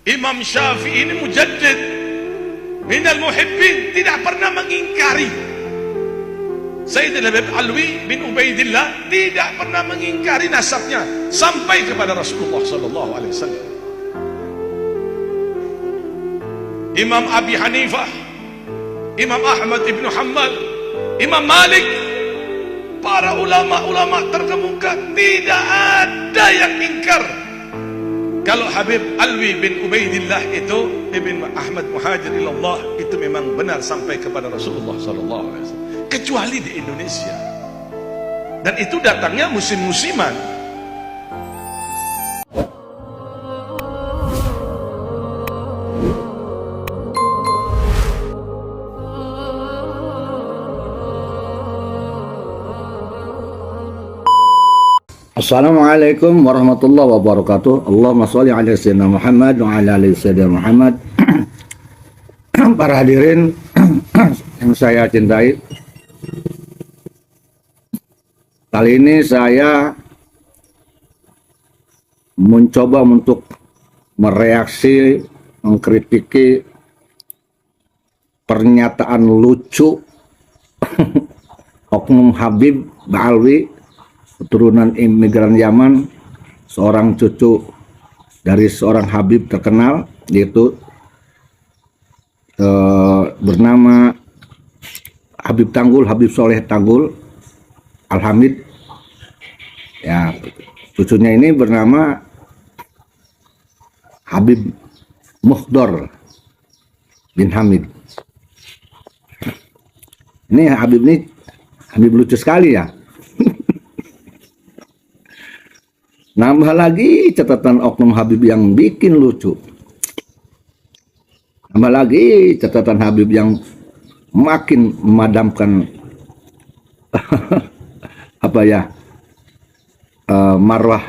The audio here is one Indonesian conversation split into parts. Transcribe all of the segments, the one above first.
Imam Syafi'i ini mujaddid minal muhibbin, tidak pernah mengingkari. Sayyidina Alwi bin Ubaidillah tidak pernah mengingkari nasabnya sampai kepada Rasulullah sallallahu alaihi wasallam. Imam Abi Hanifah, Imam Ahmad ibn Hanbal, Imam Malik, para ulama-ulama terkemuka tidak ada yang ingkar kalau Habib Alwi bin Ubaidillah itu Ibn Ahmad Muhajir ilallah itu memang benar sampai kepada Rasulullah sallallahu alaihi wasallam, kecuali di Indonesia. Dan itu datangnya musim-musiman. Assalamualaikum warahmatullahi wabarakatuh. Allahumma sholli ala sayyidina Muhammad wa ala ali sayyidina Muhammad. Para hadirin yang saya cintai, kali ini saya mencoba untuk mereaksi, mengkritiki pernyataan lucu oknum Habib Alwi, keturunan imigran Yaman, seorang cucu dari seorang Habib terkenal, yaitu bernama Habib Tanggul, Habib Soleh Tanggul Al-Hamid. Ya, cucunya ini bernama Habib Mukhdar bin Hamid. Ini Habib lucu sekali ya. Nambah lagi catatan oknum Habib yang bikin lucu. Nambah lagi catatan Habib yang makin memadamkan marwah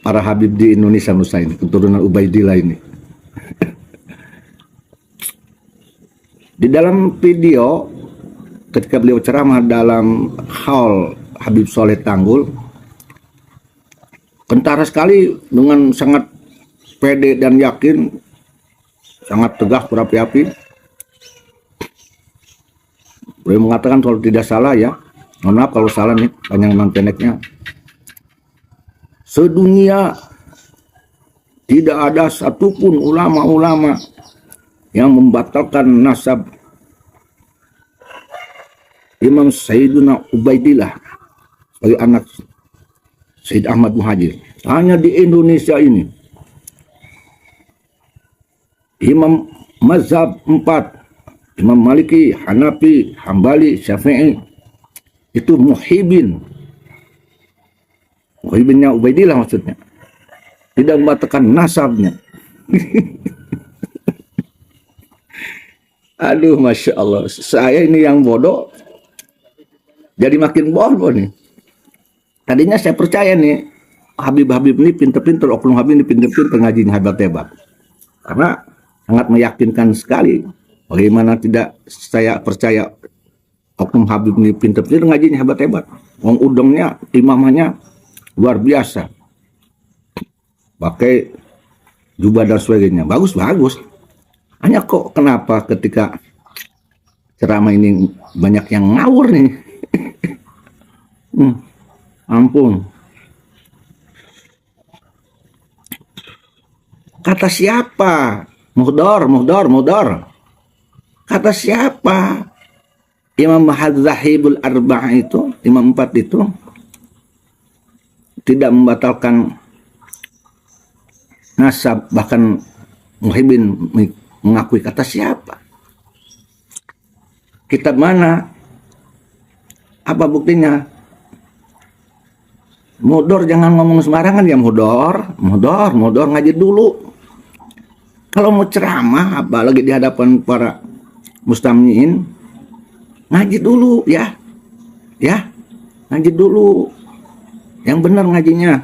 para Habib di Indonesia Nusa ini, keturunan Ubaidillah ini. Di dalam video ketika beliau ceramah dalam haul Habib Soleh Tanggul, kentara sekali dengan sangat pede dan yakin, sangat tegas berapi-api. Beliau mengatakan kalau tidak salah ya, mohon maaf kalau salah nih panjang dan pendeknya, sedunia tidak ada satupun ulama-ulama yang membatalkan nasab Imam Sayyiduna Ubaidillah sebagai anak Sayyid Ahmad Muhajir. Hanya di Indonesia ini Imam mazhab 4, Imam Maliki, Hanafi, Hambali, Syafi'i itu muhibinnya Ubaidillah, maksudnya tidak membatalkan nasabnya. Aduh, Masya Allah, saya ini yang bodoh jadi makin bodoh nih. Tadinya saya percaya nih Habib-Habib ini pinter-pinter, oknum Habib ini pinter-pinter, ngajinya hebat-hebat, karena sangat meyakinkan sekali. Bagaimana tidak saya percaya oknum Habib ini pinter-pinter, ngajinya hebat-hebat. Wong udangnya, imamahnya luar biasa, pakai jubah dan sebagainya, bagus-bagus. Hanya kok kenapa ketika ceramah ini banyak yang ngawur nih. Ampun. Kata siapa? Muhdar. Kata siapa? Imam Madzhabul Arba'ah itu, Imam 4 itu tidak membatalkan nasab, bahkan muhibin mengakui. Kata siapa? Kitab mana? Apa buktinya? Mudor, jangan ngomong sembarangan ya. Mudor ngaji dulu. Kalau mau ceramah, apalagi di hadapan para mustamyiin, ngaji dulu ya, ngaji dulu. Yang benar ngajinya.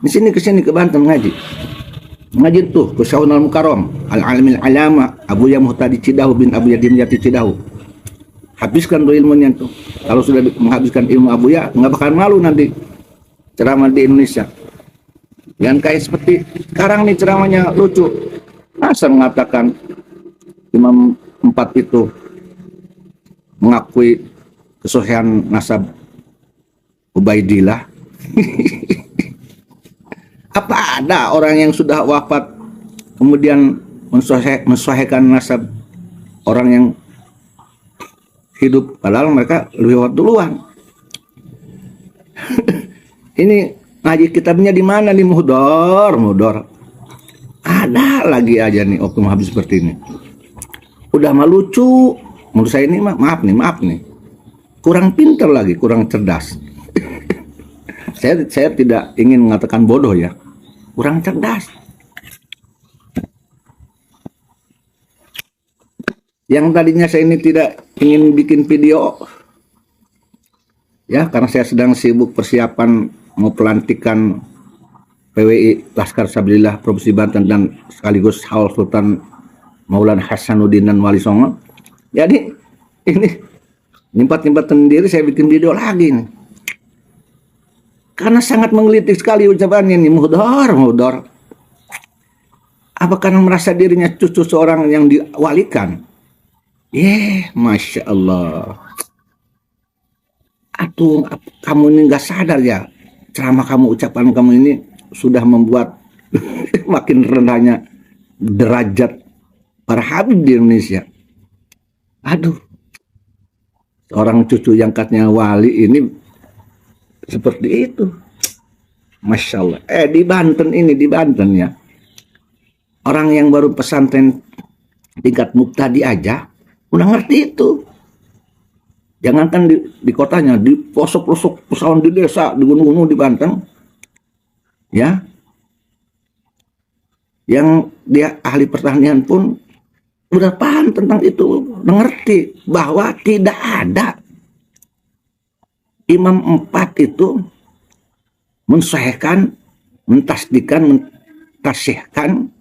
Kesini ke Banten ngaji tuh ke Syaunal Mukarram, Al-Alamil Alama, Abu Ya Muhtadi Cidahu bin Abu Yadim Jati Cidahu. Habiskan tuh ilmunya tuh. Kalau sudah menghabiskan ilmu Abu Ya, nggak bakal malu nanti ceramah di Indonesia. Yang kayak seperti sekarang nih ceramahnya lucu. Masa mengatakan Imam 4 itu mengakui kesohihan nasab Ubaidillah. Apa ada orang yang sudah wafat kemudian mensohhikan nasab orang yang hidup, padahal mereka lebih wafat duluan. Ini ngaji kitabnya di mana nih? Mudor. Ada lagi aja nih oknum habis seperti ini. Udah mah lucu. Menurut saya ini maaf nih. Kurang pintar lagi, kurang cerdas. saya tidak ingin mengatakan bodoh ya. Kurang cerdas. Yang tadinya saya ini tidak ingin bikin video, ya karena saya sedang sibuk persiapan mau pelantikan PWI Laskar Sabilillah Provinsi Banten dan sekaligus Haul Sultan Maulana Hasanuddin dan Wali Songo. Jadi ini nyimpat sendiri saya bikin video lagi nih. Karena sangat menggelitik sekali ucapannya nih, muhdor. Apa karena merasa dirinya cucu seorang yang diwalikan? Masya Allah. Atuh, kamu ini nggak sadar ya, ceramah kamu, ucapan kamu ini sudah membuat makin rendahnya derajat para habib di Indonesia. Aduh, seorang cucu yang katanya wali ini seperti itu. Masya Allah. Di Banten ya, orang yang baru pesantren tingkat muktadi aja udah ngerti itu. Jangankan di kotanya, di pelosok-pelosok pesawan di desa, di gunung-gunung di Banten, ya, yang dia ahli pertanian pun udah paham tentang itu, mengerti bahwa tidak ada Imam 4 itu mensahihkan, mentasdikan, mentasihkan,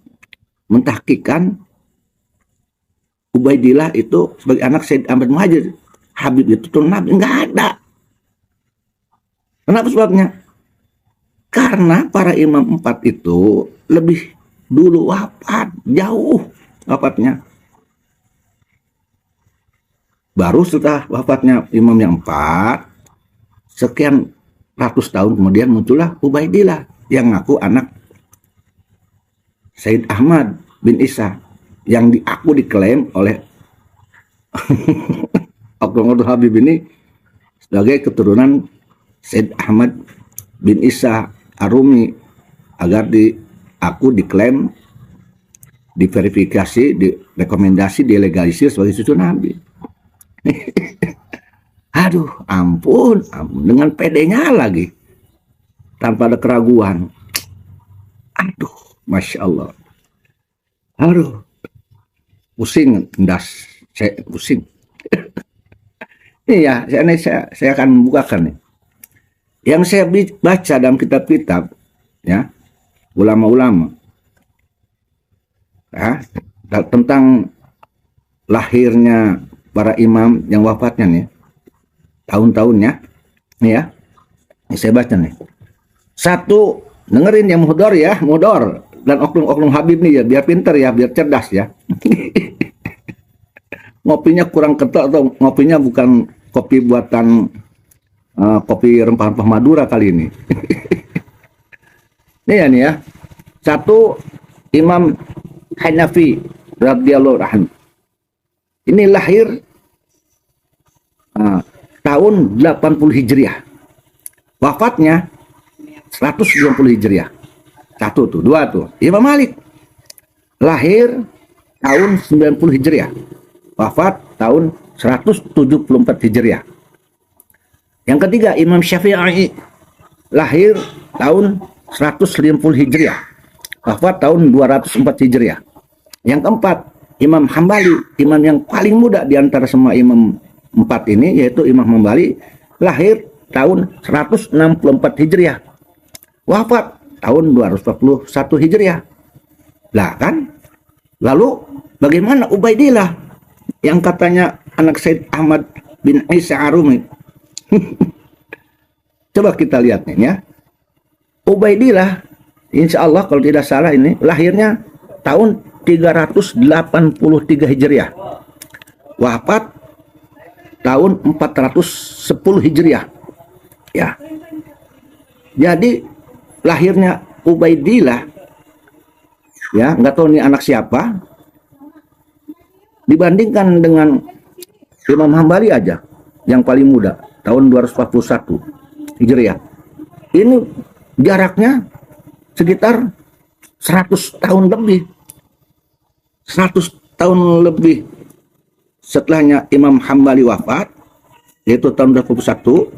mentahkikan Ubaidillah itu sebagai anak Said Ahmad Muhajir. Habib itu tuh Nabi, nggak ada. Kenapa sebabnya? Karena para imam 4 itu lebih dulu wafat, jauh wafatnya. Baru setelah wafatnya imam yang 4, sekian ratus tahun kemudian muncullah Ubaidillah yang ngaku anak Said Ahmad bin Isa, yang diklaim oleh oknum Habib ini sebagai keturunan Said Ahmad bin Isa Arumi, agar diklaim, diverifikasi, direkomendasi, dilegalisir sebagai cucu Nabi. Aduh, ampun, dengan pedenya lagi, tanpa ada keraguan. Aduh, Masya Allah. Aduh, pusing, saya pusing. Ini ya, saya akan membukakan nih. Yang saya baca dalam kitab-kitab, ya, ulama-ulama, ya, tentang lahirnya para imam yang wafatnya nih, tahun-tahunnya, nih ya, ini saya baca nih. Satu, dengerin yang muhdor ya, muhdor, dan oknum-oknum Habib nih ya, biar pinter ya, biar cerdas ya. Ngopinya kurang kental atau ngopinya bukan kopi buatan kopi rempah-rempah Madura kali ini. Nih ya. Satu, Imam Hanafi radhiyallahu anhu. Ini lahir tahun 80 Hijriah. Wafatnya 120 Hijriah. Satu tuh, dua tuh. Imam Malik lahir tahun 90 Hijriah. Wafat tahun 174 Hijriah. Yang ketiga, Imam Syafi'i lahir tahun 150 Hijriah. Wafat tahun 204 Hijriah. Yang keempat, Imam Hambali, imam yang paling muda di antara semua imam 4 ini, yaitu Imam Hambali, lahir tahun 164 Hijriah. Wafat tahun 241 Hijriah. Lah kan? Lalu bagaimana Ubaidillah yang katanya anak Said Ahmad bin Isa Arumi? Coba kita lihat nih ya. Ubaidillah Insya Allah kalau tidak salah ini lahirnya tahun 383 Hijriah. Wafat tahun 410 Hijriah. Ya. Jadi lahirnya Ubaidillah, ya, nggak tahu ini anak siapa. Dibandingkan dengan Imam Hambali aja yang paling muda tahun 241 Hijriah. Ini jaraknya sekitar 100 tahun lebih. 100 tahun lebih setelahnya Imam Hambali wafat, yaitu tahun 21.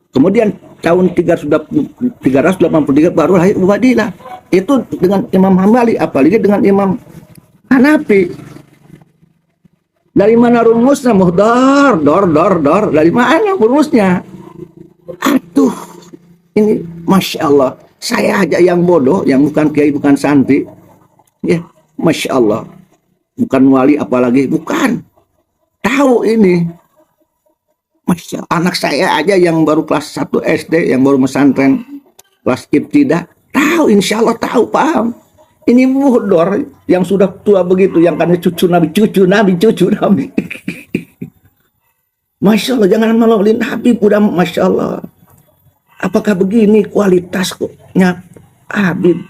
Kemudian tahun 383 baru lahir Ubaidillah. Itu dengan Imam Hambali, apalagi dengan Imam Hanafi. Dari mana rumusnya? Muhdar, dor. Dari mana rumusnya? Aduh, ini Masya Allah. Saya aja yang bodoh, yang bukan kiai, bukan santri. Ya, Masya Allah. Bukan wali apalagi, bukan. Tahu ini. Masya Allah. Anak saya aja yang baru kelas 1 SD, yang baru pesantren kelas ibtidah, tahu, insya Allah tahu, paham. Ini muhdor yang sudah tua begitu, yang kan cucu Nabi. Masya Allah, jangan malu-maluin Habib, udah Masya Allah. Apakah begini kualitasnya Habib?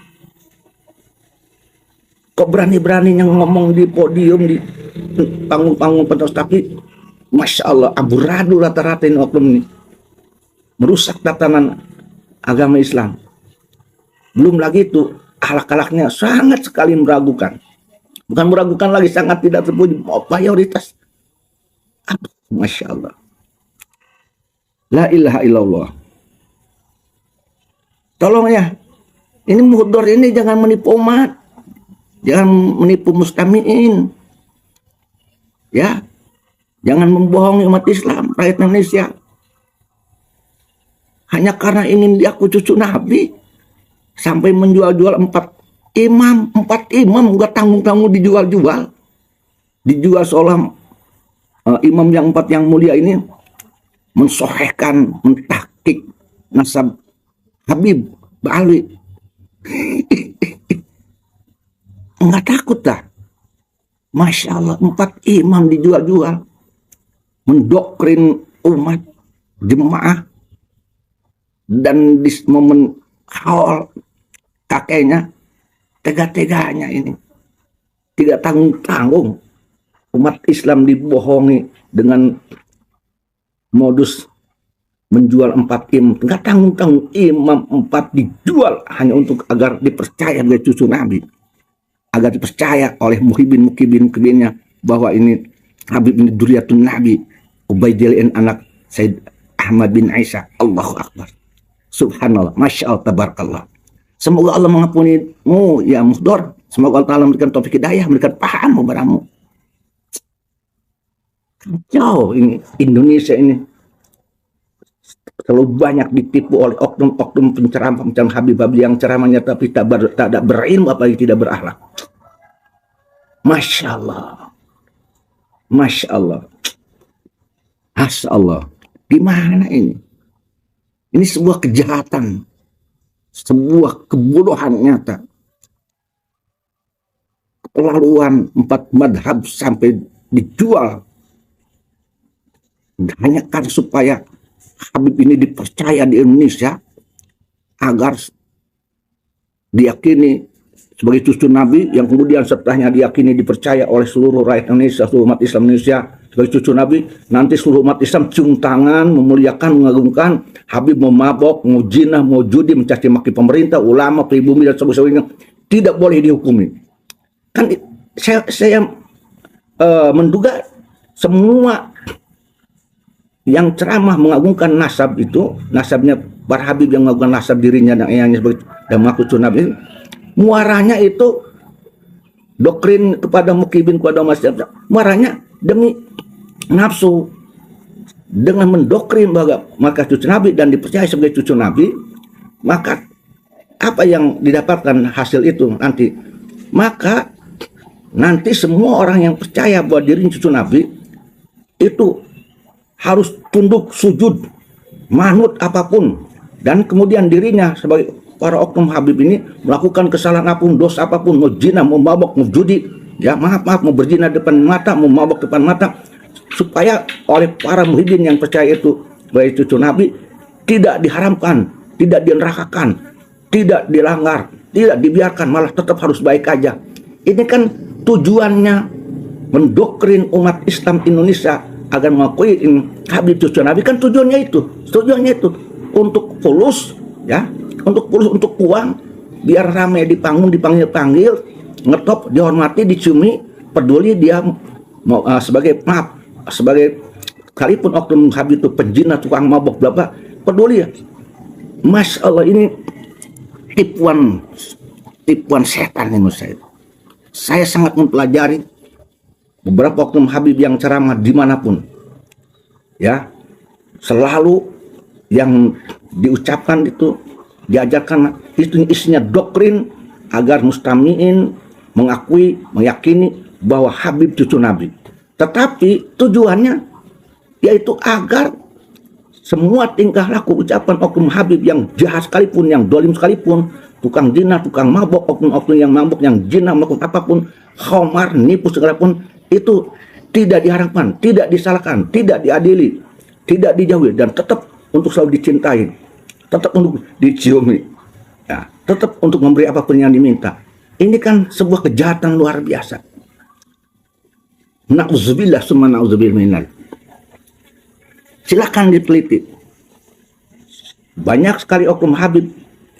Kok berani-beraninya ngomong di podium, di panggung-panggung pentas, tapi Masya Allah, amburadul rata-rata ini oknum ini. Merusak tatanan agama Islam. Belum lagi itu, akhlak-akhlaknya sangat sekali meragukan. Bukan meragukan lagi, sangat tidak terpuji, mayoritas. Masya Allah. La ilaha illallah. Tolong ya, ini muhdor ini jangan menipu umat. Jangan menipu mustamiin. Ya, jangan membohongi umat Islam, rakyat Indonesia. Hanya karena ingin diaku cucu Nabi, sampai menjual-jual 4 imam, nggak tanggung-tanggung dijual-jual. Dijual seolah imam yang 4 yang mulia ini mensohehkan, mentakik nasab Habib Ba'alwi. Enggak takut dah. Masya Allah, 4 imam dijual-jual. Mendoktrin umat, jemaah. Dan di momen haul kakeknya, tega-teganya ini. Tidak tanggung-tanggung. Umat Islam dibohongi dengan modus menjual 4 imam. Enggak tanggung-tanggung, imam 4 dijual hanya untuk agar dipercaya oleh cucu Nabi. Agar dipercaya oleh muhibin-muhibinnya bahwa ini Habib ini duriyatun Nabi. Ubaidillah anak Said Ahmad bin Aisyah. Allahu Akbar. Subhanallah. Masya Allah. Tabarakallah. Semoga Allah mengampunimu ya muhdor. Semoga Allah memberikan taufik hidayah, memberikan paham kepadamu. Kacau ini Indonesia ini. Terlalu banyak ditipu oleh oknum-oknum penceramah Habib-Habib yang ceramahnya tapi tak berilmu, apalagi tidak berakhlak. Masya Allah. Masya Allah. Masya Allah. Gimana ini? Ini sebuah kejahatan. Sebuah kebodohan nyata. Keterlaluan 4 madhab sampai dijual. Hanya karena supaya Habib ini dipercaya di Indonesia agar diyakini sebagai cucu Nabi, yang kemudian setelahnya diyakini dipercaya oleh seluruh rakyat Indonesia, seluruh umat Islam Indonesia sebagai cucu Nabi. Nanti seluruh umat Islam cium tangan, memuliakan, mengagungkan Habib. Mau mabok, mau jinah, mau judi, mencaci maki pemerintah, ulama, pribumi dan sebagainya, tidak boleh dihukumi. Kan saya menduga semua yang ceramah mengagungkan nasab itu, nasabnya para Habib yang mengagungkan nasab dirinya dan ayahnya sebagai dan mengaku cucu Nabi, muaranya itu doktrin kepada mukibin, kepada masyarakat. Muaranya demi nafsu, dengan mendoktrin bahwa maka cucu Nabi dan dipercaya sebagai cucu Nabi, maka apa yang didapatkan hasil itu nanti? Maka nanti semua orang yang percaya bahwa dirinya cucu Nabi itu harus tunduk, sujud, manut apapun, dan kemudian dirinya sebagai para oknum Habib ini melakukan kesalahan apapun, dosa apapun, mau zina, mau mabok, mau judi, ya maaf, mau berzina depan mata, mau mabok depan mata, supaya oleh para muhyiddin yang percaya itu bahwa itu cucu Nabi tidak diharamkan, tidak dinerakakan, tidak dilanggar, tidak dibiarkan, malah tetap harus baik aja. Ini kan tujuannya mendoktrin umat Islam Indonesia agar mengakui Habib cucu Nabi, kan tujuannya itu untuk fulus, ya, untuk uang, biar ramai di panggung, dipanggil, ngetop, dihormati, diciumi, peduli dia mau sebagai sekalipun oknum Habib itu penjina, tukang mabok, berapa peduli ya. Masya Allah, ini tipuan setan ini menurut saya. Saya sangat mempelajari beberapa oknum Habib yang ceramah dimanapun, ya, selalu yang diucapkan itu, diajarkan itu isinya doktrin agar mustamiin mengakui, meyakini bahwa Habib cucu Nabi. Tetapi tujuannya yaitu agar semua tingkah laku ucapan oknum Habib yang jahat sekalipun, yang dolim sekalipun, tukang zina, tukang mabok, oknum-oknum yang mabok, yang zina, melakukan apapun, khamar, nipu sekalipun, itu tidak diharapkan, tidak disalahkan, tidak diadili, tidak dijauhi, dan tetap untuk selalu dicintai, tetap untuk diciumi, ya, tetap untuk memberi apapun yang diminta. Ini kan sebuah kejahatan luar biasa. Na'udzubillah summa na'udzubillah minal. Silakan diteliti. Banyak sekali oknum Habib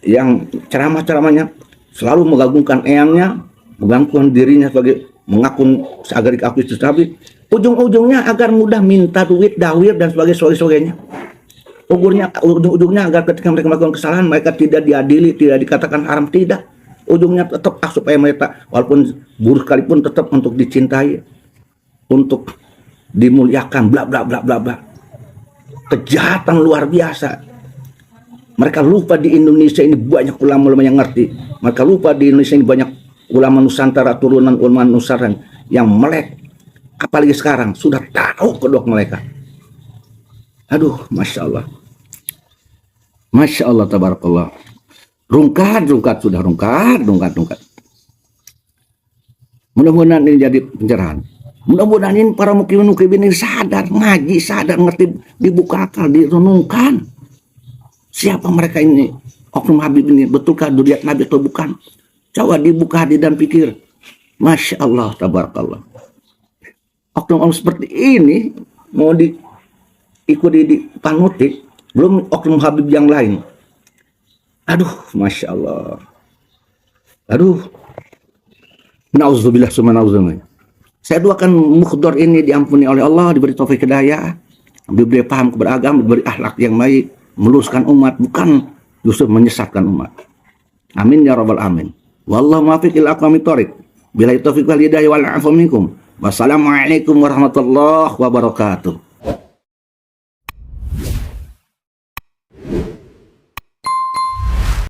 yang ceramah-ceramahnya selalu mengagungkan eyangnya, mengagungkan dirinya sebagai mengaku agar diakui cucu Nabi. Ujung-ujungnya agar mudah minta duit, dawir, dan sebagainya. Ujung-ujungnya agar ketika mereka melakukan kesalahan, mereka tidak diadili, tidak dikatakan haram, tidak. Ujungnya tetap supaya mereka walaupun buruk sekalipun tetap untuk dicintai, untuk dimuliakan, bla bla bla bla bla. Kejahatan luar biasa. Mereka lupa di Indonesia ini banyak ulama-ulama yang ngerti. Mereka lupa di Indonesia ini banyak ulama Nusantara, turunan ulama Nusantara yang melek. Apalagi sekarang sudah tahu kedok mereka. Aduh, Masya Allah. Masya Allah, tabarakallah. Rungkat, sudah rungkat. Mudah-mudahan ini jadi pencerahan. Mudah-mudahan ini para mukmin ini sadar, ngaji, sadar, ngerti, dibuka akal, direnungkan. Siapa mereka ini? Oknum Habib ini, betulkah duriat Nabi atau bukan? Coba dibuka hati dan pikir. Masya Allah, tabarakallah. Oknum seperti ini mau diikuti dipanuti, belum oknum Habib yang lain. Aduh, Masya Allah. Aduh. Na'udzubillah summa na'udzubillah. Saya doakan mukhdar ini diampuni oleh Allah, diberi taufik hidayah, diberi paham keberagaman, diberi akhlak yang baik, meluruskan umat, bukan justru menyesatkan umat. Amin ya rabbal alamin. Wallahu muwaffiq ila aqwamit thoriq. Billahi taufiq wal hidayah wal afu minkum. Wassalamualaikum warahmatullahi wabarakatuh.